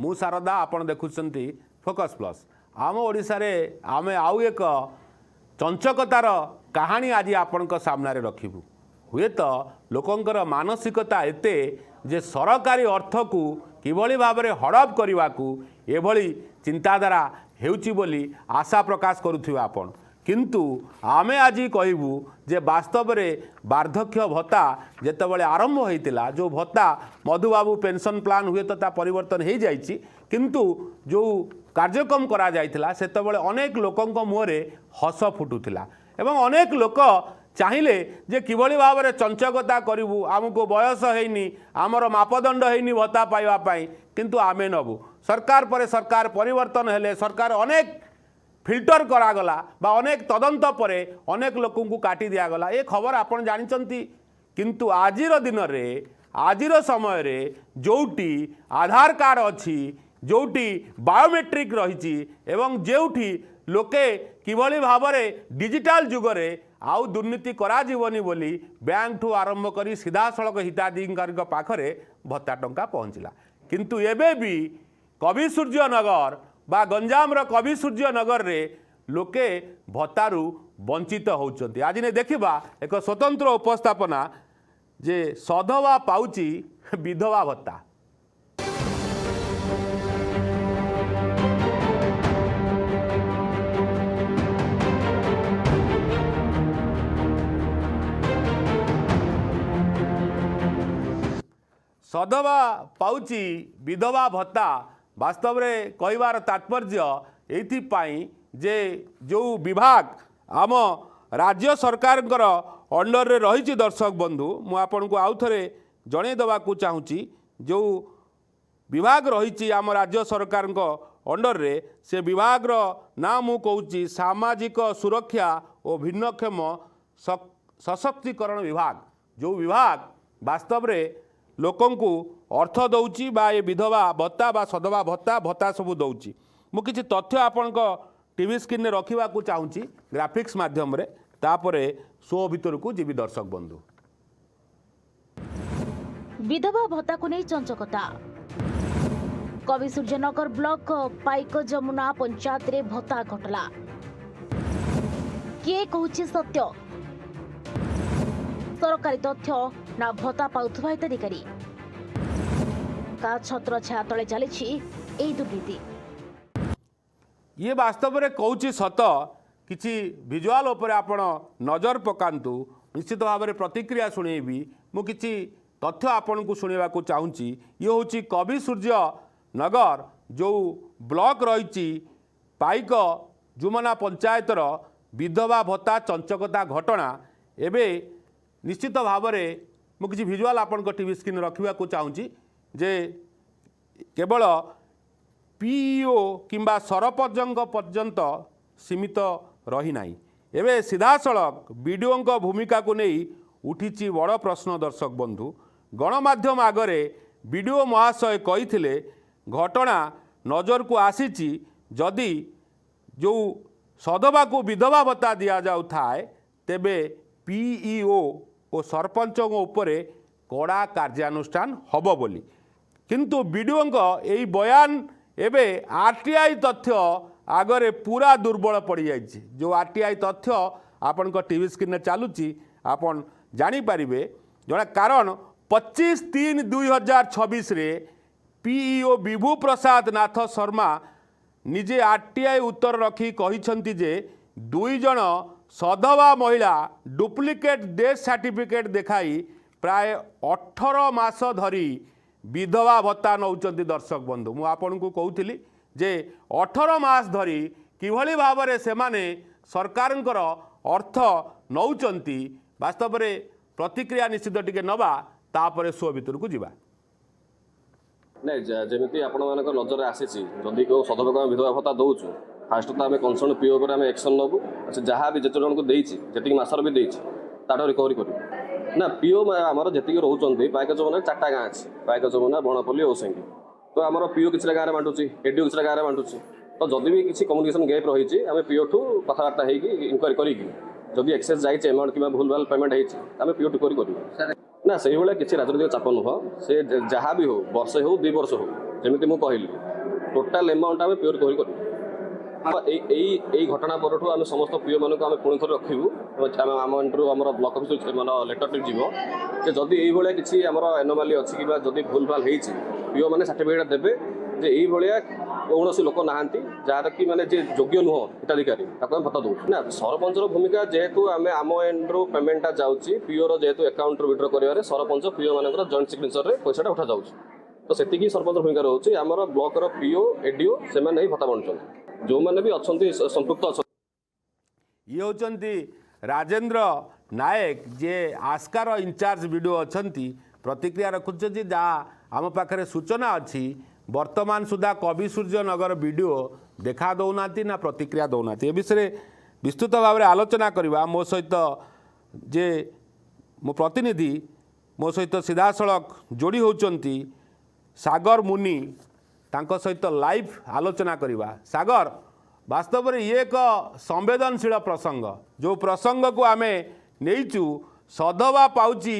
मु शारदा आपण देखुछंती focus plus. आम ओडिशा रे आमे आउ एक चंचकतार कहानी आज आपण सामने रखिबू। हुए तो लोकंकर मानसिकता एते जे सरकारी अर्थ को किभली भाव में हड़प करने को एभली चिंताधारा हेउची बोली आशा प्रकाश करुथिबा आपण। किंतु आमे आज कहबू जे वास्तव में वार्धक्य भत्ता जेतेबेले आरंभ होइतिला जो भत्ता मधुबाबू पेंशन प्लान हुए तो परिवर्तन हो जाइछि किंतु जो कार्यक्रम करा जाइतिला सेतेबेले अनेक लोकंक मुहरे हस फुटुतिला एवं अनेक लोक चाहिए जे किभली भाव में चंचकता करूँ आमको बयस होइनी आमर मापदंड होइनी भत्ता पाइबा पाई किंतु आमे नबू सरकार पर सरकार परिवर्तन हेले सरकार अनेक फिल्टर करागला बा अनेक तदंत पर अनेक लोक काटी दिगला ये खबर आपन जानिचंती किंतु आजिर दिन में आजिर समय रे जोटी आधार कार्ड अच्छी जोटी बायोमेट्रिक रही एवं जोटी लोके किभली भाव में डिजिटल जुगरे आउ दुर्नीति करा जीवनी बोली बैंक ठू आरंभ करी सीधा सड़क हिताधिकारी पाखरे भत्ता टंका पहुँचला किंतु एबे भी कवि सूर्य नगर बा गंजाम कवि सूर्य नगर रे लोके भत्तारू वंचित होउचंती। आज ने देखिबा एक स्वतंत्र उपस्थापना जे सधवा पाउची विधवा भत्ता। सधवा पाउची विधवा भत्ता वास्तव में कहबार तात्पर्य एथिपाई जे जो विभाग आम राज्य सरकार अंडर रे रही दर्शक बंधु मु आपन को आउ थे जणे देवाकू चाहूँगी जो विभाग रही आम राज्य सरकार अंडर रे से विभाग ना मु कहूँ सामाजिक सुरक्षा और भिन्नक्षम सशक्तिकरण विभाग जो विभाग वास्तव में लोकंकु अर्थ दौची बा ये विधवा भत्ता बा सधवा भत्ता भत्ता सबू दौची मु किछि तथ्य आपण टीवी स्क्रीन में रखा चाहूँगी ग्राफिक्स माध्यम रे तापरे शो भितर को जीवी दर्शक बंधु। विधवा भत्ता को नहीं चंचकता कवि सूर्यनगर ब्लॉक पाइक जमुना पंचायत रे भत्ता घटला किए कहूछि सत्य सरकारी तथ्य ना भत्ता पाउथबा हिताधिकारी का छत्र छाया तले चली एई दुर्नीति ये वास्तव में कहूँ सत किसी विजुआल उपर आपण नजर पकांतु निश्चित भाव में प्रतिक्रिया शुणेबी मु किसी तथ्य आपण को शुणा चाहूँगी ये हूँ कवि सूर्य नगर जो ब्लॉक रही पाइक जुमना पंचायतर विधवा भत्ता चंचकता घटना एवं निश्चित भाव में मु किसी विजुआल आपण टीवी स्क्रीन रखा चाहूँगी जे केवल पीईओ किंबा सरपंच पर्यंत सीमित रही नाही एवं सीधा सड़क बीडीओ भूमिका को नहीं उठी बड़ प्रश्न दर्शक बंधु गणमाध्यम आगरे बीडीओ महाशय कही घटना नजर को आसी जदि जो सधवा को विधवा भत्ता दि जाऊ थाए तेबे पीईओ और सरपंच उपरे कड़ा कार्यानुष्ठान हब बोली किंतु बीडीओ यही बयान एबे आरटीआई तथ्य आगरे पूरा दुर्बल पड़ जाए जो आरटीआई तथ्य आपण टीवी स्क्रीन चलुची आपण जानीपर जड़ा कारण 25/3/2026 रे पीईओ विभू प्रसाद नाथ शर्मा निजे आरटीआई उत्तर रखी कहिसंती जे 2 जण सधवा महिला डुप्लिकेट डेथ सर्टिफिकेट देखाई प्राय 18 मास धरी विधवा भत्ता नौचंती। दर्शक बंधु मु आपन को कहूली जे 18 मास धरी किभली भाव में से माने सरकारंकर अर्थ नौचंती वास्तव में प्रतिक्रिया निश्चित टिके नबा तापरे शो भितर को जीवा नहीं जमी आपण मान नजर आसी जदि को सधवा विधवा भत्ता दौचु फास्ट तो आम कनसर्न पीओ पर आम एक्शन नबू जहाँ भी जिते जन को जी मसर भी ताठ रिकवरी करूँ ना पीओ आमर जी रोचे पाइक जमुना 4टा गाँ अच्छी पाइक जमुना बणपल्ली औसेंगी तो आमर पीओ किसी गाँव में बांटुची एडीओ किसी गाँव में बांटुची तो जदि भी किसी कम्युनिकेशन गैप रही आम पीओ ठू कथबार्ता इनक्वारी करी एक्सेस जाइए अमाउंट कि भूल भाल पेमेंट होमें पीओ टू करूँ ना से भाया किसी राजनीतिक चाप नुह से जहाँ भी हो वर्षे हो 2 वर्ष हो जमी मुझे कहली ଟୋଟାଲ ଆମାଉଣ୍ଟ ଆମେ ପିଓ ରିକଭରି କରିବୁ। এই ঘটনা পরঠু আমি সমস্ত পিও মানুষ আমি পুଣି ଥରେ ରଖିବୁ ଆମେ ଆମ ଏଣ୍ଟ୍ରୁ ଆମର ବ୍ଲକ ଅଫିସ ମାନେ ଲେଟରଟି ଯିବ ଯେ ଯଦି ଏଇଭଳିଆ କିଛି ଆମର ଏନୋମାଲି ଅଛି କିମ୍ବା ଯଦି ଭୁଲ ଭାଲ ହେଇଛି ପିଓ ମାନେ ସାର୍ଟିଫିକେଟ ଦେବେ ଯେ ଏଇଭଳିଆ କୌଣସି ଲୋକ ନାହାନ୍ତି ଯାହାର କି ମାନେ ଯେ ଯୋଗ୍ୟ ନୁହଁ ହିତାଧିକାରୀ ତାକୁ ଆମେ ଭତ୍ତା ଦେଉଛୁ। ନା ସରପଞ୍ଚର ଭୂମିକା ଯେହେତୁ ଆମେ ଆମ ଏଣ୍ଡରୁ ପେମେଣ୍ଟଟା ଯାଉଛି ପିଓର ଯେହେତୁ ଆକାଉଣ୍ଟରୁ ୱିଡ୍ର କରିବାରେ ସରପଞ୍ଚ ପିଓ ମାନଙ୍କର ଜଏଣ୍ଟ ସିଗ୍ନେଚରରେ ପଇସାଟା ଉଠାଯାଉଛି ତ ସେତିକି ସରପଞ୍ଚ ଭୂମିକା ରହୁଛି। ଆମର ବ୍ଲକର ପିଓ ଏଡିଓ ସେମାନେ ହିଁ ଭତ୍ତା ବାଣ୍ଟୁଛନ୍ତି ଯେଉଁମାନେ ବି ଅଛନ୍ତି ସମ୍ପୃକ୍ତ ଅଛନ୍ତି। ଇଏ ହେଉଛନ୍ତି ରାଜେନ୍ଦ୍ର ନାୟକ ଯେ ଆସ୍କାର ଇନଚାର୍ଜ ଭିଡ଼ିଓ ଅଛନ୍ତି ପ୍ରତିକ୍ରିୟା ରଖୁଛନ୍ତି ଯାହା ଆମ ପାଖରେ ସୂଚନା ଅଛି ବର୍ତ୍ତମାନ ସୁଦ୍ଧା କବି ସୂର୍ଯ୍ୟନଗର ଭିଡ଼ିଓ ଦେଖା ଦେଉନାହାନ୍ତି ନା ପ୍ରତିକ୍ରିୟା ଦେଉନାହାନ୍ତି। ଏ ବିଷୟରେ ବିସ୍ତୃତ ଭାବରେ ଆଲୋଚନା କରିବା ମୋ ସହିତ ଯେ ମୋ ପ୍ରତିନିଧି ମୋ ସହିତ ସିଧାସଳଖ ଯୋଡ଼ି ହେଉଛନ୍ତି ସାଗର ମୁନି ତାଙ୍କ ସହିତ ଲାଇଭ୍ ଆଲୋଚନା କରିବା। ସାଗର ବାସ୍ତବରେ ଇଏ ଏକ ସମ୍ବେଦନଶୀଳ ପ୍ରସଙ୍ଗ ଯେଉଁ ପ୍ରସଙ୍ଗକୁ ଆମେ ନେଇଛୁ ସଧବା ପାଉଛି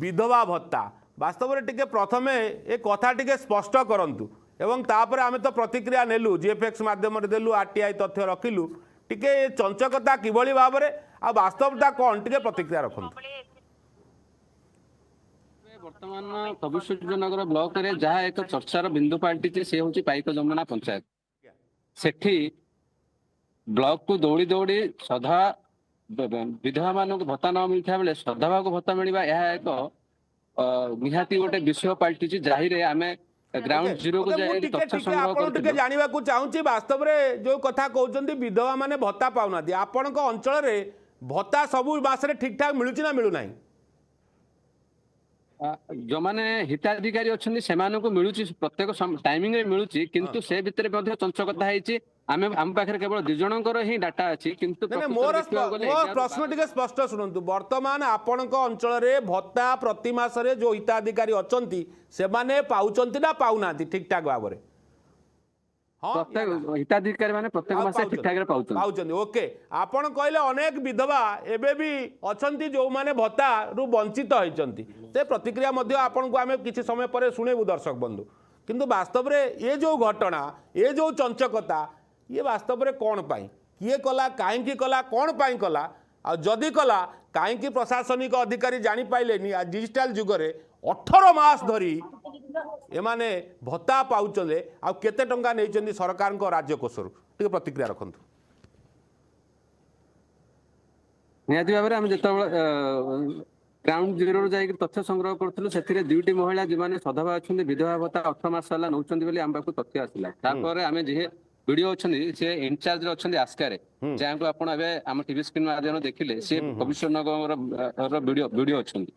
ବିଧବା ଭତ୍ତା। ବାସ୍ତବରେ ଟିକେ ପ୍ରଥମେ ଏ କଥା ଟିକେ ସ୍ପଷ୍ଟ କରନ୍ତୁ ଏବଂ ତାପରେ ଆମେ ତ ପ୍ରତିକ୍ରିୟା ନେଲୁ ଜିଏଫଏକ୍ସ ମାଧ୍ୟମରେ ଦେଲୁ ଆରଟିଆଇ ତଥ୍ୟ ରଖିଲୁ ଟିକେ ଏ ଚଞ୍ଚକତା କିଭଳି ଭାବରେ ଆଉ ବାସ୍ତବତା କ'ଣ ଟିକେ ପ୍ରତିକ୍ରିୟା ରଖନ୍ତୁ। ବର୍ତ୍ତମାନ କବି ସୂର୍ଯ୍ୟନଗର ବ୍ଲକରେ ଯାହା ଏକ ଚର୍ଚ୍ଚାର ବିନ୍ଦୁ ପାଲଟିଛି ସେ ହେଉଛି ପାଇକ ଯମୁନା ପଞ୍ଚାୟତ। ସେଠି ବ୍ଲକକୁ ଦୌଡ଼ି ଦୌଡ଼ି ସଧା ବିଧବା ମାନଙ୍କୁ ଭତ୍ତା ନ ମିଳିଥିବା ବେଳେ ସଧବାକୁ ଭତ୍ତା ମିଳିବା ଏହା ଏକ ନିହାତି ଗୋଟେ ବିଷୟ ପାଲଟିଛି ଯାହିରେ ଆମେ ଗ୍ରାଉଣ୍ଡ ଜିରୋକୁ ଯାଇ ତଥ୍ୟ ସଂଗ୍ରହ ଟିକେ ଜାଣିବାକୁ ଚାହୁଁଛି ବାସ୍ତବରେ ଯେଉଁ କଥା କହୁଛନ୍ତି ବିଧବା ମାନେ ଭତ୍ତା ପାଉନାହାନ୍ତି ଆପଣଙ୍କ ଅଞ୍ଚଳରେ ଭତ୍ତା ସବୁ ମାସରେ ଠିକ୍ ଠାକ୍ ମିଳୁଛି ନା ମିଳୁନାହିଁ? ଯୋଉମାନେ ହିତାଧିକାରୀ ଅଛନ୍ତି ସେମାନଙ୍କୁ ମିଳୁଛି ପ୍ରତ୍ୟେକ ଟାଇମିଂରେ ମିଳୁଛି କିନ୍ତୁ ସେ ଭିତରେ ମଧ୍ୟ ଚଞ୍ଚକତା ହେଇଛି। ଆମେ ଆମ ପାଖରେ କେବଳ 2 ଜଣଙ୍କର ହିଁ ଡାଟା ଅଛି କିନ୍ତୁ ମୋର ପ୍ରଶ୍ନ ଟିକେ ସ୍ପଷ୍ଟ ଶୁଣନ୍ତୁ ବର୍ତ୍ତମାନ ଆପଣଙ୍କ ଅଞ୍ଚଳରେ ଭତ୍ତା ପ୍ରତି ମାସରେ ଯେଉଁ ହିତାଧିକାରୀ ଅଛନ୍ତି ସେମାନେ ପାଉଛନ୍ତି ନା ପାଉନାହାନ୍ତି ଠିକ୍ ଠାକ୍ ଭାବରେ? ପ୍ରତ୍ୟେକ ହିତାଧିକାରୀ ମାନେ ପ୍ରତ୍ୟେକ ମାସରେ ଠିକ୍ ଠାକରେ ପାଉଛନ୍ତି। ଓକେ ଆପଣ କହିଲେ ଅନେକ ବିଧବା ଏବେ ବି ଅଛନ୍ତି ଯେଉଁମାନେ ଭତ୍ତାରୁ ବଞ୍ଚିତ ହୋଇଛନ୍ତି ସେ ପ୍ରତିକ୍ରିୟା ମଧ୍ୟ ଆପଣଙ୍କୁ ଆମେ କିଛି ସମୟ ପରେ ଶୁଣେଇବୁ ଦର୍ଶକ ବନ୍ଧୁ କିନ୍ତୁ ବାସ୍ତବରେ ଏ ଯେଉଁ ଘଟଣା ଏ ଯେଉଁ ଚଞ୍ଚକତା ଇଏ ବାସ୍ତବରେ କ'ଣ ପାଇଁ କିଏ କଲା କାହିଁକି କଲା କ'ଣ ପାଇଁ କଲା ଆଉ ଯଦି କଲା କାହିଁକି ପ୍ରଶାସନିକ ଅଧିକାରୀ ଜାଣିପାରିଲେନି ଡିଜିଟାଲ ଯୁଗରେ 18 ମାସ ଧରି ଏମାନେ ଭତ୍ତା ପାଉଛନ୍ତି ଆଉ କେତେ ଟଙ୍କା ନେଇଛନ୍ତି ସରକାରଙ୍କ ରାଜ୍ୟକୋଷରୁ ଟିକେ ପ୍ରତିକ୍ରିୟା ରଖନ୍ତୁ। ନିହାତି ଭାବରେ ଆମେ ଯେତେବେଳେ ଗ୍ରାଉଣ୍ଡ ଜିରୋରୁ ଯାଇକି ତଥ୍ୟ ସଂଗ୍ରହ କରୁଥିଲୁ ସେଥିରେ 2ଟି ମହିଳା ଯେଉଁମାନେ ସଧବା ଅଛନ୍ତି ବିଧବା ଭତ୍ତା 18 ମାସ ହେଲା ନେଉଛନ୍ତି ବୋଲି ଆମ ପାଖକୁ ତଥ୍ୟ ଆସିଲା। ତାପରେ ଆମେ ଯେ ଭିଡିଓ ଅଛନ୍ତି ସେ ଇନଚାର୍ଜରେ ଅଛନ୍ତି ଆସ୍କାରେ ଯାହାକୁ ଆପଣ ଏବେ ଆମ ଟିଭି ସ୍କ୍ରିନ୍ ମାଧ୍ୟମରେ ଦେଖିଲେ ସେ କମିଶନର ଭିଡିଓ ଅଛନ୍ତି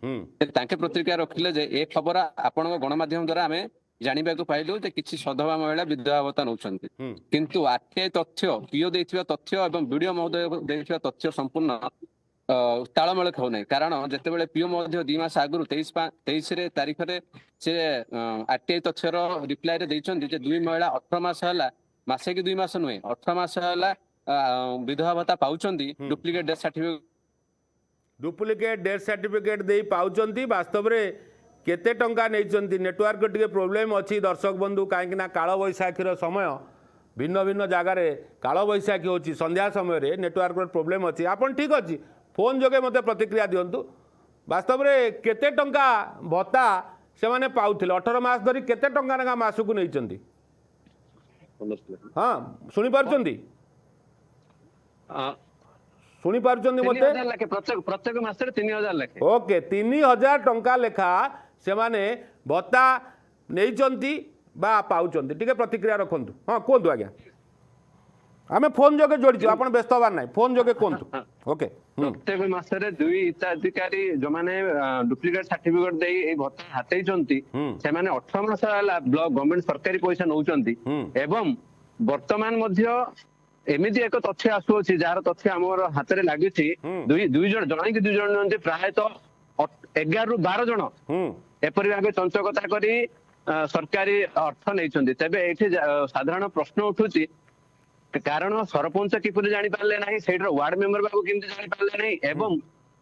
ତାଙ୍କେ ପ୍ରତିକ୍ରିୟା ରଖିଲେ ଯେ ଏ ଖବର ଆପଣଙ୍କ ଗଣମାଧ୍ୟମ ଦ୍ୱାରା ଆମେ ଜାଣିବାକୁ ପାଇଲୁ ଯେ କିଛି ସଧବା ମହିଳା ବିଧବା ଭତ୍ତା ନେଉଛନ୍ତି କିନ୍ତୁ ଆରଟିଆଇ ତଥ୍ୟ ପିଓ ଦେଇଥିବା ତଥ୍ୟ ଏବଂ ଭିଡିଓ ମହୋଦୟ ଦେଇଥିବା ତଥ୍ୟ ସମ୍ପୂର୍ଣ୍ଣ ତାଳମେଳ ଖାଉନାହିଁ। କାରଣ ଯେତେବେଳେ ପିଓ ମଧ୍ୟ 2 ମାସ ଆଗରୁ 23 ତାରିଖରେ ସେ ଆରଟିଆଇ ତଥ୍ୟର ରିପ୍ଲାଏରେ ଦେଇଛନ୍ତି ଯେ 2 ମହିଳା 18 ମାସ ହେଲା ମାସେ କି 2 ମାସ ନୁହେଁ 18 ମାସ ହେଲା ବିଧବା ଭତ୍ତା ପାଉଛନ୍ତି ଡୁପ୍ଲିକେଟ ଡେଥ୍ ସାର୍ଟିଫିକେଟ ଦେଇ ପାଉଛନ୍ତି। ବାସ୍ତବରେ କେତେ ଟଙ୍କା ନେଇଛନ୍ତି ନେଟୱାର୍କ ଟିକେ ପ୍ରୋବ୍ଲେମ୍ ଅଛି ଦର୍ଶକ ବନ୍ଧୁ କାହିଁକି ନା କାଳବୈଶାଖୀର ସମୟ ଭିନ୍ନ ଭିନ୍ନ ଜାଗାରେ କାଳବୈଶାଖୀ ହେଉଛି ସନ୍ଧ୍ୟା ସମୟରେ ନେଟୱାର୍କର ପ୍ରୋବ୍ଲେମ୍ ଅଛି। ଆପଣ ଠିକ୍ ଅଛି ଫୋନ୍ ଯୋଗେ ମୋତେ ପ୍ରତିକ୍ରିୟା ଦିଅନ୍ତୁ ବାସ୍ତବରେ କେତେ ଟଙ୍କା ଭତ୍ତା ସେମାନେ ପାଉଥିଲେ 18 ମାସ ଧରି କେତେ ଟଙ୍କା ଲେଖା ମାସକୁ ନେଇଛନ୍ତି? ହଁ ଶୁଣିପାରୁଛନ୍ତି ଶୁଣିପାରୁଛନ୍ତି ମୋତେ? ପ୍ରତ୍ୟେକ ମାସରେ 3000 ଲେଖା। ଓକେ 3000 ଟଙ୍କା ଲେଖା ସେମାନେ ଭତ୍ତା ନେଇଛନ୍ତି ବା ପାଉଛନ୍ତି ଟିକେ ପ୍ରତିକ୍ରିୟା ରଖନ୍ତୁ। ହଁ କୁହନ୍ତୁ ଆଜ୍ଞା ଆମେ ଫୋନ୍ ଯୋଗେ ଯୋଡ଼ିଛୁ ଆପଣ ବ୍ୟସ୍ତ ହେବାର ନାହିଁ ଫୋନ୍ ଯୋଗେ କୁହନ୍ତୁ। ଓକେ ପ୍ରତ୍ୟେକ ମାସରେ 2 ହିତାଧିକାରୀ ଯୋଉମାନେ ଡୁପ୍ଲିକେଟ ସାର୍ଟିଫିକେଟ ଦେଇ ଏଇ ଭତ୍ତା ହାତେଇଛନ୍ତି ସେମାନେ 18 ମାସ ହେଲା ବ୍ଲକ ଗଭର୍ଣ୍ଣମେଣ୍ଟ ସରକାରୀ ପଇସା ନେଉଛନ୍ତି ଏବଂ ବର୍ତ୍ତମାନ ମଧ୍ୟ ଏମିତି ଏକ ତଥ୍ୟ ଆସୁଅଛି ଯାହାର ତଥ୍ୟ ଆମର ହାତରେ ଲାଗିଛି 2 ଜଣ ଜଣେ କି 2 ଜଣ ନୁହନ୍ତି ପ୍ରାୟତଃ 11 ରୁ 12 ଜଣ ଏପରି ଭାବେ ଚଞ୍ଚକତା କରି ସରକାରୀ ଅର୍ଥ ନେଇଛନ୍ତି। ତେବେ ଏଇଠି ସାଧାରଣ ପ୍ରଶ୍ନ ଉଠୁଛି କାରଣ ସରପଞ୍ଚ କିପରି ଜାଣିପାରିଲେ ନାହିଁ ସେଇଠାର ୱାର୍ଡ ମେମ୍ବର ବାବୁ କେମିତି ଜାଣିପାରିଲେ ନାହିଁ ଏବଂ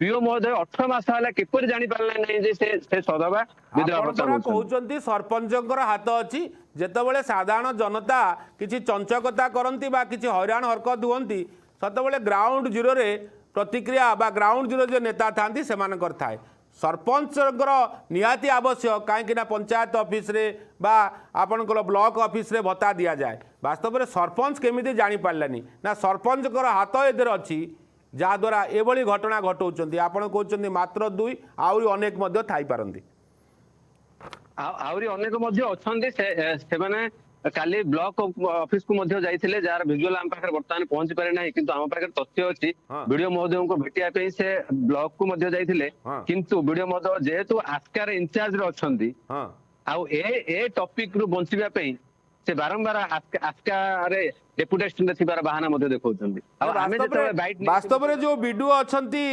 ପିଓ ମହୋଦୟ 18 ମାସ ହେଲା କିପରି ଜାଣିପାରିଲେ ନାହିଁ ଯେ ସେ ସଧବା ବିଧବା ଭତ୍ତା କହୁଛନ୍ତି ସରପଞ୍ଚଙ୍କର ହାତ ଅଛି ଯେତେବେଳେ ସାଧାରଣ ଜନତା କିଛି ଚଞ୍ଚକତା କରନ୍ତି ବା କିଛି ହଇରାଣ ହରକତ ହୁଅନ୍ତି ସେତେବେଳେ ଗ୍ରାଉଣ୍ଡ ଜିରୋରେ ପ୍ରତିକ୍ରିୟା ବା ଗ୍ରାଉଣ୍ଡ ଜିରୋ ଯେ ନେତା ଥାନ୍ତି ସେମାନଙ୍କର ଥାଏ। ସରପଞ୍ଚଙ୍କର ନିହାତି ଆବଶ୍ୟକ କାହିଁକି ନା ପଞ୍ଚାୟତ ଅଫିସରେ ବା ଆପଣଙ୍କର ବ୍ଲକ ଅଫିସରେ ଭତ୍ତା ଦିଆଯାଏ। ବାସ୍ତବରେ ସରପଞ୍ଚ କେମିତି ଜାଣିପାରିଲାନି ନା ସରପଞ୍ଚଙ୍କର ହାତ ଏଥିରେ ଅଛି ଯାହାଦ୍ୱାରା ଏଭଳି ଘଟଣା ଘଟାଉଛନ୍ତି। ଆପଣ କହୁଛନ୍ତି ମାତ୍ର 2 ଆହୁରି ଅନେକ ମଧ୍ୟ ଥାଇପାରନ୍ତି। ଆହୁରି ଅନେକ ମଧ୍ୟ ଅଛନ୍ତି ସେମାନେ କାଲି ବ୍ଲକ ଅଫିସ କୁ ମଧ୍ୟ ଯାଇଥିଲେ ଯାହାର ଭିଜୁଆଲ ଆମ ପାଖରେ ବର୍ତ୍ତମାନ ପହଞ୍ଚି ପାରେ ନାହିଁ କିନ୍ତୁ ଆମ ପାଖରେ ତଥ୍ୟ ଅଛି ବିଡିଓ ମହୋଦୟଙ୍କୁ ଭେଟିବା ପାଇଁ ସେ ବ୍ଲକ କୁ ମଧ୍ୟ ଯାଇଥିଲେ କିନ୍ତୁ ବିଡିଓ ମହୋଦୟ ଯେହେତୁ ଆସ୍କାର ଇନଚାର୍ଜରେ ଅଛନ୍ତି ଆଉ ଏ ଟପିକ ରୁ ବଞ୍ଚିବା ପାଇଁ ସେ ବାରମ୍ବାର ଆସ୍କାରେ ଡେପୁଟେସନରେ ଥିବାର ବାହାନା ମଧ୍ୟ ଦେଖାଉଛନ୍ତି। ଆଉ ଆମେ ଯେତେବେଳେ ବାସ୍ତବରେ ଯୋଉ ବିଡିଓ ଅଛନ୍ତି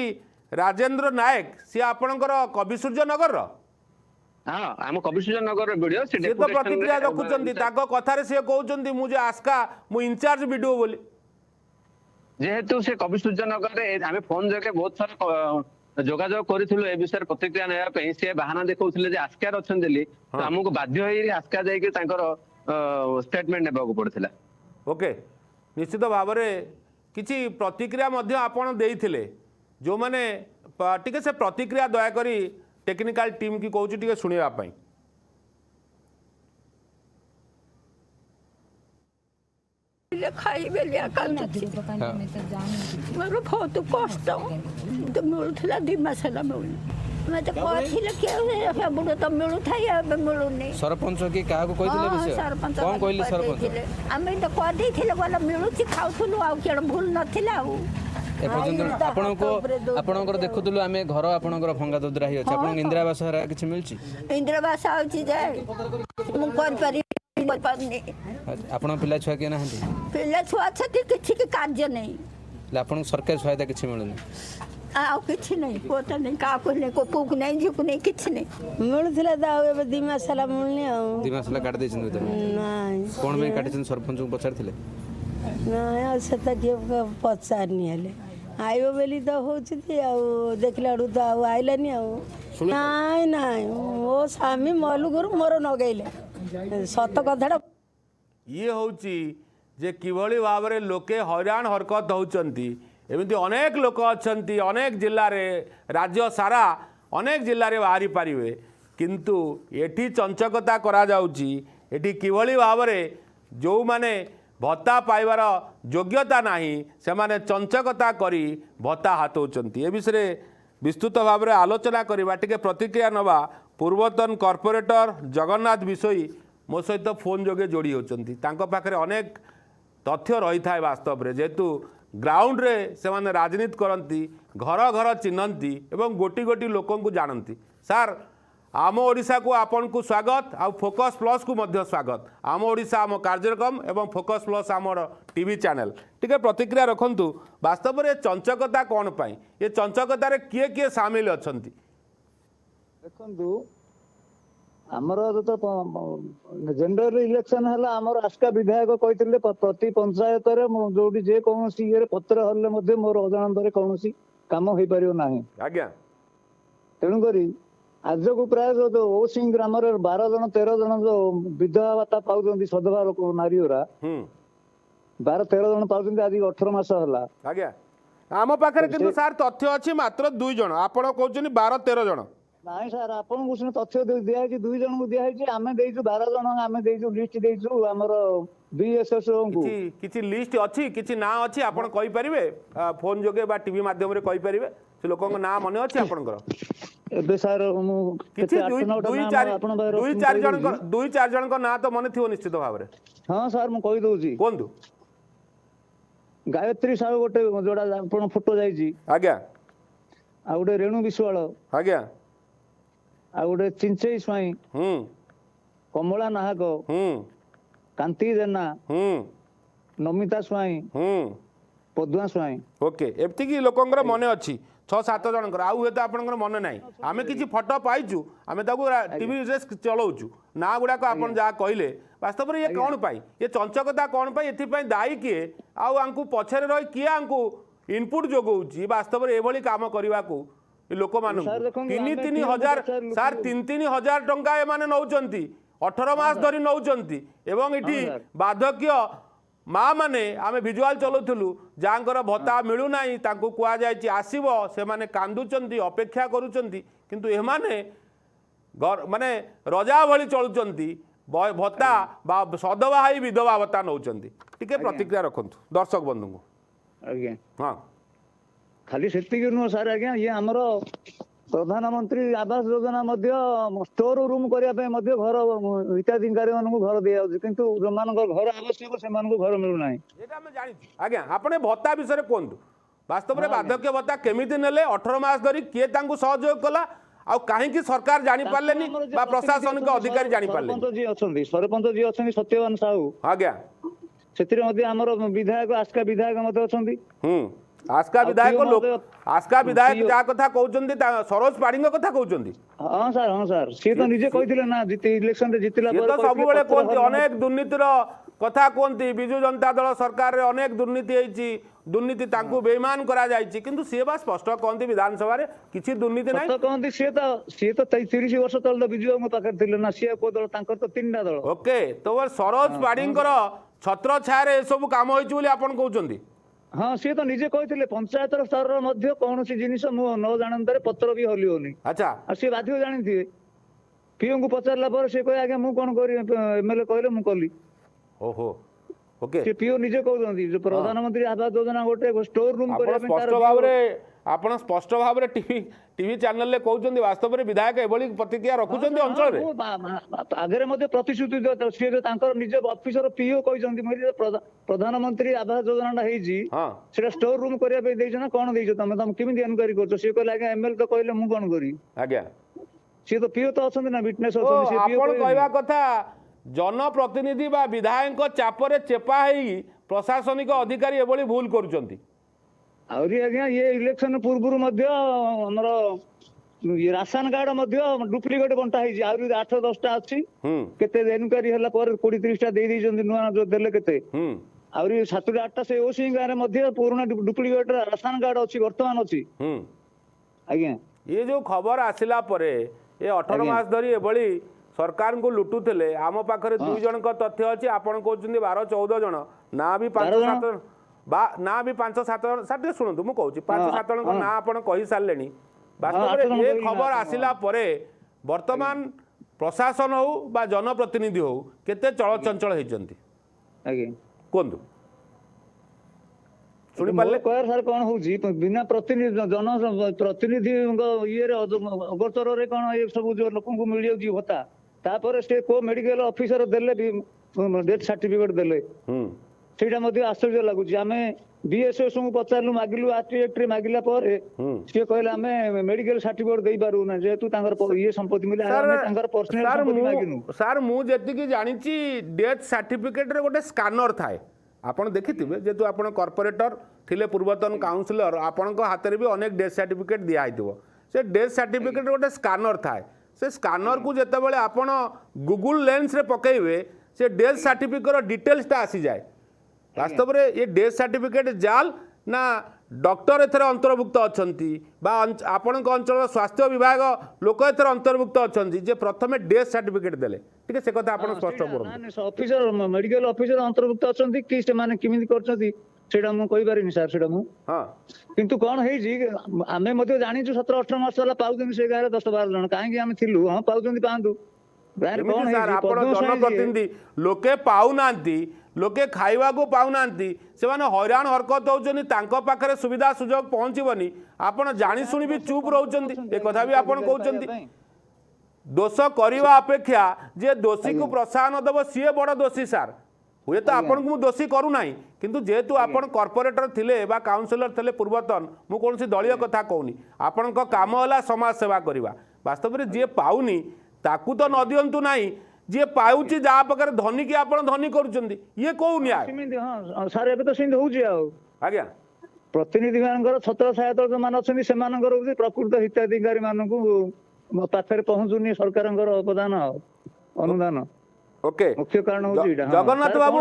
ରାଜେନ୍ଦ୍ର ନାୟକ ସିଏ ଆପଣଙ୍କର କବିସୂର୍ଯ୍ୟ ନଗରର ହଁ ଆମ କବିସୂର୍ଯ୍ୟ ନଗରର ଭିଡିଓ ସେ ତ ପ୍ରତିକ୍ରିୟା ରଖୁଛନ୍ତି ତାଙ୍କ କଥାରେ ସେ କହୁଛନ୍ତି ମୁଁ ଯେ ଆସ୍କା ମୁଁ ଇନଚାର୍ଜ ବିଡିଓ ବୋଲି। ଯେହେତୁ ସେ କବିସୂର୍ଯ୍ୟ ନଗରରେ ଆମେ ଫୋନ ଯୋଗେ ବହୁତ ଥର ଯୋଗାଯୋଗ କରିଥିଲୁ ଏ ବିଷୟରେ ପ୍ରତିକ୍ରିୟା ନେବା ପାଇଁ ସେ ବାହାନା ଦେଖାଉଥିଲେ ଯେ ଆସ୍କାର ଅଛନ୍ତି ବୋଲି ତ ଆମକୁ ବାଧ୍ୟ ହେଇ ଆସ୍କା ଯାଇକି ତାଙ୍କର ଷ୍ଟେଟମେଣ୍ଟ ନେବାକୁ ପଡିଥିଲା। ଓକେ ନିଶ୍ଚିତ ଭାବରେ କିଛି ପ୍ରତିକ୍ରିୟା ମଧ୍ୟ ଆପଣ ଦେଇଥିଲେ ଯେଉଁମାନେ ଟିକେ ସେ ପ୍ରତିକ୍ରିୟା ଦୟାକରି टेक्निकल टीम की कहूँ टे शुणा खाइबे मोर बहुत कष्ट मिलूला 2 मास मिलूनी मत कहले तो मिलू था मिलूनी सरपंच की क्या सरपंच आम तो कहते मिलू खाऊलु आ भूल नाला आपणकर देखुलु आम घर आपणकर भंगा दुदरा ही अच्छे आपन इंदिरा आवास किछि मिलछि इंदिरा आवास आउछि जे मु कर पारि आपन पिला छुआ के नाहंती पिला छुआ छथि किछि के कार्य नै आपन सरकारी सहायता किछि मिलुनी आ किछि नै पोता नै का को नै को पुक नै झुक नै किछि नै मिलुथला दा एबे 2 मास ला मिलनी आ 2 मास ला काट दैछन त नै कोन में काटिछन सरपंच को पछारथिले नै सेता के पछारनी हले आइबो बेली तो होछि देखला तो आइलानी नाई नाई ओ स्वामी मलु गुरु मोर नगैले सत कथाटा ये होची जे किभली भाव में लोके हैरान हरकत होचंती एमती अनेक लोक अछंती अनेक जिल्ला रे राज्य सारा अनेक जिल्ला रे बाहरी पारिबे किंतु एठी चंचकता करा जाउची एठी किभली भाव में जो माने भत्ता पाइबार योग्यता नहीं से माने चंचकता करी भत्ता हाथौचंती ए विषय विस्तृत भाव में आलोचना करवा टिके प्रतिक्रिया नवा पूर्वतन कॉर्पोरेटर जगन्नाथ विषयी मो सहित फोन जोगे जोड़ी होचंती तांको पाखरे अनेक तथ्य रही था वास्तव में जेहेतु ग्राउंड रे से माने राजनीति करती घर घर चिन्हती एवं गोटी गोटी लोकों को जानती। सार आम ओडिशा को आपन को स्वागत आ फोकस प्लस को मध्य स्वागत आम ओडिशा आम कार्यक्रम एवं फोकस प्लस आमर टीवी चैनल टिके प्रतिक्रिया रखंतु वास्तव में चंचकता कौन पाई ये चंचकतार किए किए सामिल अछंती देखंतु आमर तो जेंडर इलेक्शन है आमर आस्का विधायक कहते प्रति पंचायत जो जे कौन ये पत्र हल्ले मोर अजाणत कौन कम हो पार ना आज्ञा तेणुक आज को प्राय जो ओसिंग ग्राम 12 जन 13 जन जो विधवा भाता पाँच सधवा लोक नारी 12-13 जन पाँच आज 18 मास है आज्ञा आम पाखे किंतु सार तथ्य अच्छी मात्र 2 जन आपण कहते 12-13 जन नाई सार आपको सिना तथ्य दिखाई 2 जन को दिखाई आम 12 जन आम लिस्ट देचु आमर बीएसएसओ को किछि लिस्ट अच्छी किछि ना अच्छी आपण कहि परिबे फोन जोगे बा टीवी माध्यम रे कहि परिबे से लोकन नाम मने अछि आपनकर एबे सार मु किछि 2-4 जन को ना तो मने थिओ निश्चित भाव रे हां सार मु कहि दउची कोंदु गायत्री साहू गोटे जोड़ा आपण फोटो जाईची आज्ञा आ गोटे रेणु विश्वाल आज्ञा आ गोटे चिंचई स्वाई कमला नाहक कांति जेना नमिता स्वाई पदुआ स्वाई ओके एमती कि लोकंकर मन अच्छी 6-7 जनकर आउ हुए तो आपंकर मन ना आम किसी फटो पाइचु आम टीवी रे चलाऊचु ना गुड़ाक आप जहाँ कहले वास्तव में ये कौन पाई ये चंचकता कौन पाई एथि दायी किए आंकु पछरे रही किए आंकु इनपुट जोगाऊँ वास्तव में एभली काम करने को लोक मान 3-3 हजार सार 3-3 हजार टंका एमाने नौचंती 18 मास धरी नौचंती एवं इठी सर। बाधक्य माँ माने आमे विजुआल चलौथुलु जांकर भत्ता मिलू नाही तांको कुआ जायछि आसीबो से माने कांदुचंती अपेक्षा करूचंती किंतु एमाने माने रजा भली चलुचंती भत्ता बा सदवा हाई विधवा भत्ता नौचंती टिके प्रतिक्रिया रखंतु दर्शक बंधु को आज्ञा हाँ खाली सेतिକି नुह सर आज्ञा ये हमर प्रधानमंत्री आवास योजना मध्य स्टोर रूम करने पे मध्य घर हिताधिकारी मानक घर दिया जाଉଛି किंतु जोमानकर घर आवश्यक से मानक घर मिलू नाही एटा हम जानिछु आज्ञा आपने भत्ता विषय रे कोंतु वास्तव में बाधक्य भत्ता केमिति नेले 18 मास धरी किए तांको सहयोग कला आ काहे कि सरकार जानि पारलेनी बा प्रशासनिक अधिकारी जानि पारले सरपंच जी अछंती सत्यवान साहू आज्ञा ସେଥିରେ ମଧ୍ୟ ଆମର ବିଧାୟକ ଆସ୍କା ବିଧାୟକ ମଧ୍ୟ ଅଛନ୍ତି आस्का विधायक पिओ लोक महोदय- आस्का विधायक जा कथा कहउचंती सरोज पाढ़ी कथा कहउचंती ହଁ ସାର୍ ସିଏ ତ ନିଜେ କହିଥିଲେ ନା ଇଲେକ୍ସନ ରେ ଜିତିଲା ये ପରେ तो କହିଥିଲେ सबुबले ପତ୍ର कहते ହରଣ- अनेक दुर्नीतिर कथा कहते विजु जनता दल सरकार रे अनेक दुर्नीति होईची दुर्नीति तांकू बेईमान करा जायची किंतु से बा स्पष्ट कहते विधानसभा रे किछि दुर्नीति ସତ नाही କହନ୍ତି ସିଏ ତ 30 ବର୍ଷ ତଳେ ତ ବିଜୁ ବାବୁଙ୍କ ପାଖରେ ଥିଲେ ନା ସିଏ କୋଉ ଦଳ ତାଙ୍କର ତ 3ଟା ଦଳ ओके तो सरोज पाढ़ीଙ୍କର छत्र छाया ए सब काम होईची बोली आपण कहउचंती ହଁ ସିଏ ତ ନିଜେ କହିଥିଲେ ପଞ୍ଚାୟତର ସ୍ତରର ମଧ୍ୟ କୌଣସି ଜିନିଷ ମୁଁ ନ ଜାଣନ୍ତରେ ପତ୍ର ବି ହଲିବନି अच्छा ଆଉ ସିଏ ବାଧ୍ୟ ଜାଣିଥିବେ ପିଓଙ୍କୁ ପଚାରିଲା ପରେ ସେ କହେ ଆଜ୍ଞା ମୁଁ କଣ କରି ଏମଏଲଏ କହିଲେ ମୁଁ କଲି ओहो ओके ସେ ପିଓ ନିଜେ କହୁଛନ୍ତି ଯେ ପ୍ରଧାନମନ୍ତ୍ରୀ ଆବାସ ଯୋଜନା ଗୋଟେ ଷ୍ଟୋର ରୁମ आपण କରିବା ପାଇଁ स्पष्ट ତାର भाव रे आपण स्पष्ट भाव रे टीवी चैनल ले कहउचंती वास्तव में विधायक एभली प्रतिक्रिया रखुचंती अंचल रे ଆଗରେ ମଧ୍ୟ ପ୍ରତିଶ୍ରୁତି ସିଏ ଯେ ତାଙ୍କର ନିଜ ଅଫିସର ପିଓ କହିଛନ୍ତି ମୁଁ ଯେ ପ୍ରଧାନମନ୍ତ୍ରୀ ଆବାସ ଯୋଜନାଟା ହେଇଛି हां ସେଟା ଷ୍ଟୋର ରୁମ କରିବା ପାଇଁ ଦେଇଛ ନା କଣ ଦେଇଛ ତମେ କେମିତି ଏନକ୍ୱାରି କରୁଛ ସିଏ କହିଲେ ଆଜ୍ଞା ଏମଏଲଏ ତ କହିଲେ ମୁଁ କଣ କରିବି आज्ञा ସିଏ ତ ପିଓ ତ ଅଛନ୍ତି ନା ୱିଟନେସ୍ तो ଅଛନ୍ତି ସିଏ ପିଓ आपण कहवा कथा जनप्रतिनिधि बा विधायक चापरे चेपा हेई प्रशासनिक अधिकारी एभली भूल करूचंती ଆହୁରି ଆଜ୍ଞା ଇଏ ଇଲେକ୍ସନ ପୂର୍ବରୁ ମଧ୍ୟ ଆମର ରାସନ କାର୍ଡ ମଧ୍ୟ ଡୁପ୍ଲିକେଟ ବଣ୍ଟା ହେଇଛି ଆହୁରି 8-10ଟା ଅଛି କେତେ ଏନକ୍ୱାରି ହେଲା ପରେ 20-30ଟା ଦେଇ ଦେଇଛନ୍ତି ନୂଆ ଯୋଉ ଦେଲେ କେତେ ଆହୁରି 7-8ଟା ସେ ଓସି ଗାଁରେ ମଧ୍ୟ ପୁରୁଣା ଡୁପ୍ଲିକେଟ ରାସନ କାର୍ଡ ଅଛି ବର୍ତ୍ତମାନ ଅଛି ଆଜ୍ଞା ये जो खबर आसिला परे ये 18 मास धरी एभली सरकार को लुटुले आम पाखरे 2 जन तथ्य अच्छी आपण कहते 12-14 जन ना भी 5-7 ना भी 5-7 जन साथ शुणु मुझे 5-7 जन ना आप कही सारे वास्तव में ये खबर आसिला परे वर्तमान प्रशासन हो बा जनप्रतिनिधि हो केते चलचंचल होती ଆଜ୍ଞା कहतु शुणी ମୋର पारे କହିବାର ସାର୍ କଣ ହଉଛି ବିନା ପ୍ରତିନିଧି ଜନ ପ୍ରତିନିଧିଙ୍କ ଇଏରେ ଅଗୋଚରରେ କଣ ଏ ସବୁ ଯୋଉ ଲୋକଙ୍କୁ ମିଳିଯାଉଛି ଭତ୍ତା ତାପରେ ସେ କୋ ମେଡିକାଲ ଅଫିସର ଦେଲେ ବି ଡେଥ୍ ସାର୍ଟିଫିକେଟ ଦେଲେ ସେଇଟା ମଧ୍ୟ ଆଶ୍ଚର୍ଯ୍ୟ ଲାଗୁଛି ଆମେ ବିଏସଏସ୍ ଙ୍କୁ ପଚାରିଲୁ ମାଗିଲୁ ଆର୍ଟିଏକ୍ଟରେ ମାଗିଲା ପରେ ସିଏ କହିଲେ ଆମେ ମେଡିକାଲ ସାର୍ଟିଫିକେଟ ଦେଇପାରୁନା ଯେହେତୁ ତାଙ୍କର ଇଏ ସମ୍ପତ୍ତି ମିଳେ ଆମେ ତାଙ୍କର ପର୍ସନାଲ ସମ୍ପତ୍ତି ମାଗିନୁ ସାର୍ ମୁଁ ଯେତିକି ଜାଣିଛି ଡେଥ୍ ସାର୍ଟିଫିକେଟରେ ଗୋଟେ ସ୍କାନର ଥାଏ ଆପଣ ଦେଖିଥିବେ ଯେହେତୁ ଆପଣ କର୍ପୋରେଟର ଥିଲେ ପୂର୍ବତନ କାଉନସିଲର ଆପଣଙ୍କ ହାତରେ ବି ଅନେକ ଡେଥ୍ ସାର୍ଟିଫିକେଟ ଦିଆହେଇଥିବ ସେ ଡେଥ୍ ସାର୍ଟିଫିକେଟରେ ଗୋଟେ ସ୍କାନର ଥାଏ ସେ ସ୍କାନରକୁ ଯେତେବେଳେ ଆପଣ ଗୁଗୁଲ ଲେନ୍ସରେ ପକାଇବେ ସେ ଡେଥ୍ ସାର୍ଟିଫିକେଟର ଡିଟେଲ୍ସଟା ଆସିଯାଏ ବାସ୍ତବରେ ଏ ଡେଥ୍ ସାର୍ଟିଫିକେଟ ଜାଲ ନା ଡକ୍ଟର ଏଥିରେ ଅନ୍ତର୍ଭୁକ୍ତ ଅଛନ୍ତି ବା ଆପଣଙ୍କ ଅଞ୍ଚଳର ସ୍ୱାସ୍ଥ୍ୟ ବିଭାଗ ଲୋକ ଏଥିରେ ଅନ୍ତର୍ଭୁକ୍ତ ଅଛନ୍ତି ଯେ ପ୍ରଥମେ ଡେଥ୍ ସାର୍ଟିଫିକେଟ ଦେଲେ ଟିକେ ସେ କଥା ଆପଣ ସ୍ପଷ୍ଟ କରନ୍ତୁ ଅଫିସର ମେଡିକାଲ ଅଫିସର ଅନ୍ତର୍ଭୁକ୍ତ ଅଛନ୍ତି କି ସେମାନେ କେମିତି କରୁଛନ୍ତି ସେଇଟା ମୁଁ କହିପାରିନି ସାର୍ ସେଇଟା ମୁଁ ହଁ କିନ୍ତୁ କଣ ହେଇଛି ଆମେ ମଧ୍ୟ ଜାଣିଛୁ 17-18 ମାସ ହେଲା ପାଉଛନ୍ତି ସେ ଗାଁରେ 10-12 ଜଣ କାହିଁକି ଆମେ ଥିଲୁ ହଁ ପାଉଛନ୍ତି ପାଆନ୍ତୁ ଗାଁରେ କଣ ଏମିତି ସାର୍ ହେଇଛି ଆପଣ ଜନପ୍ରତିନିଧି ଲୋକେ ପାଉନାହାନ୍ତି ଲୋକେ ଖାଇବାକୁ ପାଉନାହାନ୍ତି ସେମାନେ ହଇରାଣ ହରକତ ହେଉଛନ୍ତି ତାଙ୍କ ପାଖରେ ସୁବିଧା ସୁଯୋଗ ପହଞ୍ଚିବନି ଆପଣ ଜାଣିଶୁଣି ବି ଚୁପ୍ ରହୁଛନ୍ତି ଏ କଥା ବି ଆପଣ କହୁଛନ୍ତି ଦୋଷ କରିବା ଅପେକ୍ଷା ଯେ ଦୋଷୀକୁ ପ୍ରୋତ୍ସାହନ ଦେବ ସିଏ ବଡ଼ ଦୋଷୀ ସାର୍ ହୁଏତ ଆପଣଙ୍କୁ ମୁଁ ଦୋଷୀ କରୁନାହିଁ କିନ୍ତୁ ଯେହେତୁ ଆପଣ କର୍ପୋରେଟର ଥିଲେ ବା କାଉନସିଲର ଥିଲେ ପୂର୍ବତନ ମୁଁ କୌଣସି ଦଳୀୟ କଥା କହୁନି ଆପଣଙ୍କ କାମ ହେଲା ସମାଜ ସେବା କରିବା ବାସ୍ତବରେ ଯିଏ ପାଉନି ତାକୁ ତ ନ ଦିଅନ୍ତୁ ନାହିଁ ଯିଏ ପାଉଛି ଯାହା ପାଖରେ ଧନୀ କି ଆପଣ ଧନୀ କରୁଛନ୍ତି ଇଏ କୋଉ ନ୍ୟାୟ ସେମିତି ହଁ ସାର୍ ଏବେ ତ ସେମିତି ହଉଛି ଆଉ ଆଜ୍ଞା ପ୍ରତିନିଧି ମାନଙ୍କର ଛତ୍ର ଛାୟା ଯୋଉମାନେ ଅଛନ୍ତି ସେମାନଙ୍କର ହଉଛି ପ୍ରକୃତ ହିତାଧିକାରୀ ମାନଙ୍କୁ ପାଖରେ ପହଞ୍ଚୁନି ସରକାରଙ୍କର ଅବଦାନ ଅନୁଦାନ ओके मुख्य कारण हूँ जगन्नाथ बाबू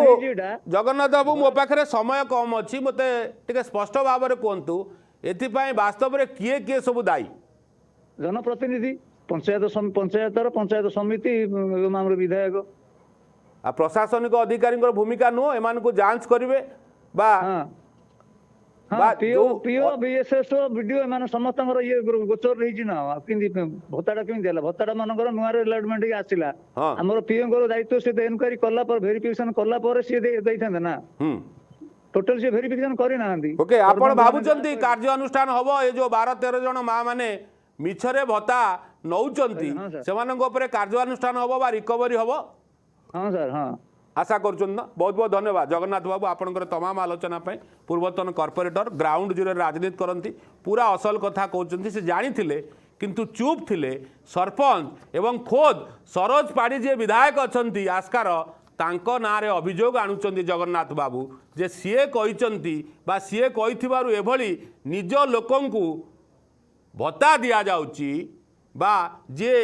जगन्नाथ बाबू मो पाखे समय कम अच्छी मते टिके स्पष्ट भाव में कहतु एपाई वास्तव में किए किए सब दायी जनप्रतिनिधि ପଞ୍ଚାୟତ ସମିତି ଏବଂ ଆମର ବିଧାୟକ। ଆଉ ପ୍ରଶାସନିକ ଅଧିକାରୀଙ୍କର ଭୂମିକା ନୁହଁ ଏମାନଙ୍କୁ ଯାଞ୍ଚ କରିବେ ବା ହଁ ପିଓ ବିଏସଏସ ବିଡିଓ ଏମାନେ ସମସ୍ତଙ୍କର ଇଏ ଗୋଚର ହେଇଛି ନା କେମିତି ଭତ୍ତାଟା କେମିତି ହେଲା ଭତ୍ତାଟା ମାନଙ୍କର ନୂଆ ଆଲଟମେଣ୍ଟ ଆସିଲା ହଁ। ଆମର ପିଓଙ୍କର ଦାୟିତ୍ୱ ସେ ଏନକ୍ୱାରି କଲା ପରେ ଭେରିଫିକେସନ କଲା ପରେ ସିଏ ଦେଇଥାନ୍ତେ ନା ଟୋଟାଲ ସିଏ ଭେରିଫିକେସନ କରିନାହାନ୍ତି। ଓକେ ଆପଣ ଭାବୁଛନ୍ତି କାର୍ଯ୍ୟାନୁଷ୍ଠାନ ହବ ଏ ଯୋଉ 12-13 ଜଣ ମା ମାନେ ମିଛରେ ଭତ୍ତା ନଉଛନ୍ତି ହଁ ସାର୍। ସେମାନଙ୍କ ଉପରେ କାର୍ଯ୍ୟାନୁଷ୍ଠାନ ହବ ବା ରିକଭରି ହବ ହଁ ସାର୍ ହଁ आशा करुँच बहुत बहुत धन्यवाद जगन्नाथ बाबू आपंकर तमाम आलोचना पूर्वतन कॉर्पोरेटर ग्राउंड जीरो राजनीति करती पूरा असल कथा कहते से जानी किंतु चुप थिले सरपंच एवं खोद सरोज पाड़ी जे विधायक अच्छा आस्कार तांको नारे अभियोग आणुचंती जगन्नाथ बाबू जे सीए कहिचंती बा सीए कहिथिबारु एभली निज लोकंकु भत्ता दिया जाउची बा जे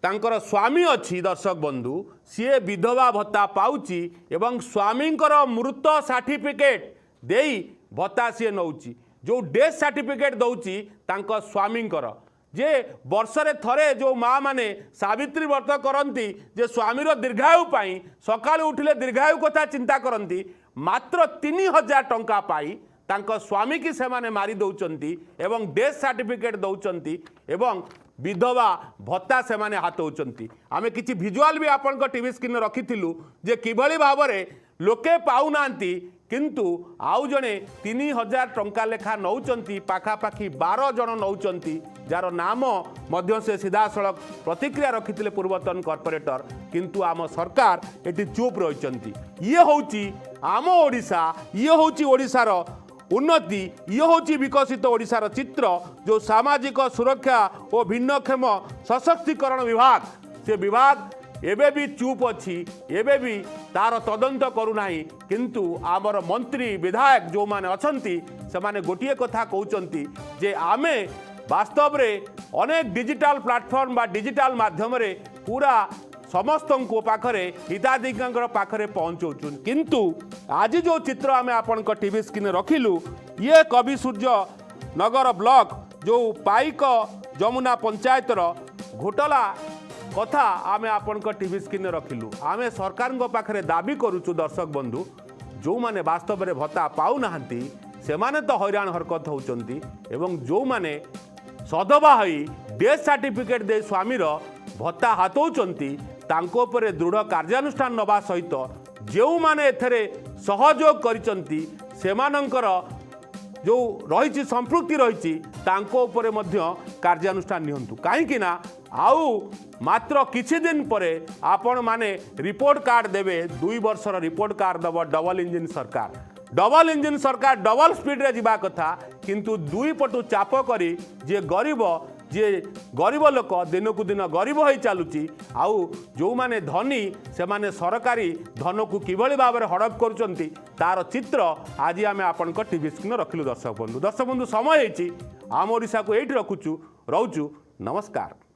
तांकर स्वामी अच्छी दर्शक बंधु सीए विधवा भत्ता पाउची एवं स्वामींकर मृत सर्टिफिकेट देई भत्ता सी नौची जो डेथ सर्टिफिकेट दौची तांक स्वामींकर जे वर्षरे थरे जो माँ माने सावित्री व्रत करती जे स्वामीर दीर्घायु पाई सकाळु उठिले दीर्घायु कथा चिंता करती मात्र 3000 टंका पाई तांक स्वामी की सेमाने मारी दौचंती एवं डेथ सर्टिफिकेट दौचंती एवं विधवा भत्ता से माने हाथ होचंती आमे किछि विजुअल भी आपन टीवी स्क्रीन रखिथिलु जे किभली भाबरे लोके पाउनांती किंतु आउ जणे 3000 टंका लेखा नौचंती पाखापाखि 12 जन नौचंती जार नाम मध्य से सीधा सड़क प्रतिक्रिया रखिथिले पूर्वतन कॉर्पोरेटर किंतु आम सरकार एटी चुप रहिचंती ये होउची आम ओडिशा ये होउची ओडिशार उन्नति ये होची विकसित ओडिशार चित्र जो सामाजिक सुरक्षा और भिन्नक्षम सशक्तिकरण विभाग से विभाग एबे भी चुप अच्छी एबे भी तार तदंत करूनाही किंतु आमर मंत्री विधायक जो माने अछंती से माने गोटिए कथा कहउचंती जे आमे वास्तव रे अनेक डिजिटल प्लेटफॉर्म बा डिजिटल माध्यम रे पूरा समस्त पाखरे हिताधिकारी पाखरे पहुँचौचुन किंतु आज जो चित्र आम आपण टीवी स्क्रीन रखिलु ये कवि सूर्य नगर ब्लॉक जो पाइक जमुना पंचायतर घोटला कथा आम आपण टीवी स्क्रीन रखिलु आम सरकार पाखरे दाबी करुचु दर्शक बंधु जो माने वास्तव में भत्ता पाऊनाहांती से माने तो हैरान हरकत होउचंती एवं जो माने सधवा होई डेथ सर्टिफिकेट दे स्वामीर भत्ता हाथौचंती तांको उपरे दृढ़ कार्यानुष्ठान नवा सहित जो माने एथरे सहयोग करिसंती सेमानंकर जो रही संपृक्ति रही तांको उपरे मध्य कार्यानुष्ठान नियंतु कहीं ना आउ मात्र किछि दिन परे आपण माने रिपोर्ट कार्ड देवे 2 वर्षर रिपोर्ट कार्ड दब डबल इंजिन सरकार डबल स्पीड रे जिबा कथा किंतु 2 पटु चाप करी जे गरीब लोक दिन को दिन गरीब हो चलुची आउ जो माने धनी से माने सरकारी धन को किभली भाव में हड़प करुचंती तार चित्र आज आम आपण टीवी स्क्रीन रखिलु दर्शक बंधु समय होईची आम ओडिशा को एठी रखुचु रोचु नमस्कार।